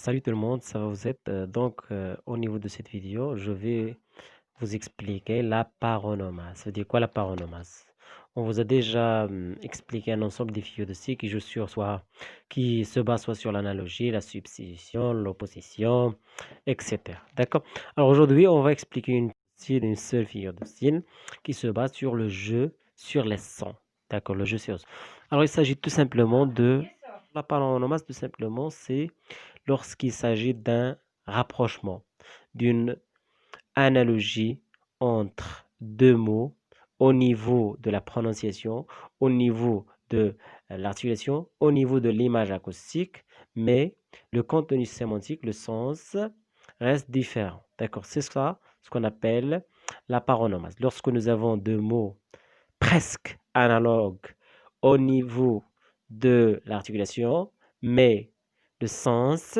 Salut tout le monde, ça va vous êtes? Au niveau de cette vidéo, je vais vous expliquer la paronomase. Ça veut dire quoi la paronomase? On vous a déjà expliqué un ensemble des figures de style qui se base soit sur l'analogie, la substitution, l'opposition, etc. D'accord? Alors aujourd'hui, on va expliquer une seule figure de style qui se base sur le jeu sur les sons. D'accord, le jeu sur les sons. Alors il s'agit tout simplement de la paronomase, tout simplement, c'est lorsqu'il s'agit d'un rapprochement, d'une analogie entre deux mots au niveau de la prononciation, au niveau de l'articulation, au niveau de l'image acoustique, mais le contenu sémantique, le sens, reste différent. D'accord? C'est ça ce qu'on appelle la paronomase. Lorsque nous avons deux mots presque analogues au niveau de l'articulation, mais le sens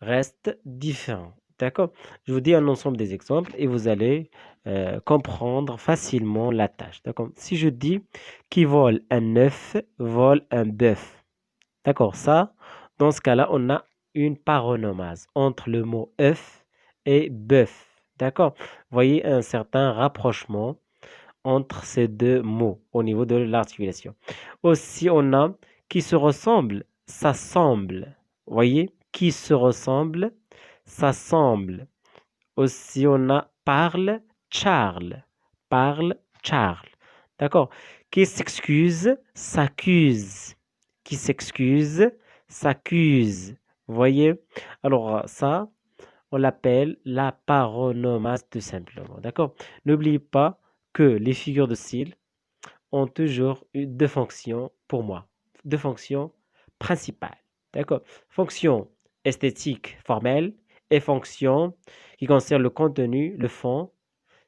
reste différent. D'accord? Je vous dis un ensemble des exemples et vous allez comprendre facilement la tâche. D'accord? Si je dis qui vole un œuf, vole un bœuf. D'accord? Ça, dans ce cas-là, on a une paronomase entre le mot œuf et bœuf. D'accord? Vous voyez un certain rapprochement entre ces deux mots au niveau de l'articulation. Aussi, on a qui se ressemble, s'assemble. Voyez, qui se ressemble, s'assemble. Aussi, on a parle, Charles. Parle, Charles. D'accord? Qui s'excuse, s'accuse. Qui s'excuse, s'accuse. Voyez? Alors, ça, on l'appelle la paronomase tout simplement. D'accord? N'oubliez pas que les figures de style ont toujours deux fonctions pour moi. Deux fonctions principales. D'accord? Fonction esthétique formelle et fonction qui concerne le contenu, le fond,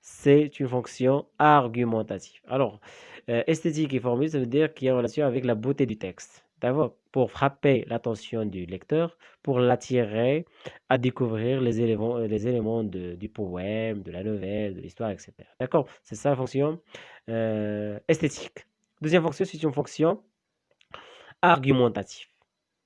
c'est une fonction argumentative. Alors, esthétique et formelle, ça veut dire qu'il y a une relation avec la beauté du texte. D'abord, pour frapper l'attention du lecteur, pour l'attirer à découvrir les éléments du poème, de la nouvelle, de l'histoire, etc. D'accord? C'est ça la fonction esthétique. Deuxième fonction, c'est une fonction argumentative.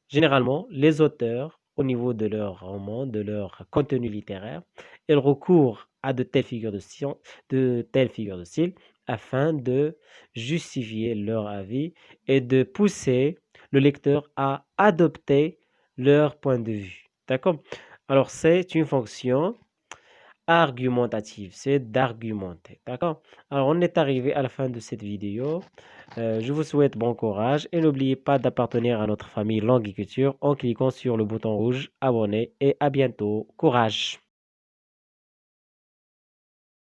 Généralement, les auteurs, au niveau de leur roman, de leur contenu littéraire, ils recourent à de telles figures de style afin de justifier leur avis et de pousser le lecteur à adopter leur point de vue. D'accord? Alors, c'est une fonction argumentative, c'est d'argumenter. D'accord? Alors, on est arrivé à la fin de cette vidéo. Je vous souhaite bon courage et n'oubliez pas d'appartenir à notre famille Langue et Culture en cliquant sur le bouton rouge abonner et à bientôt. Courage!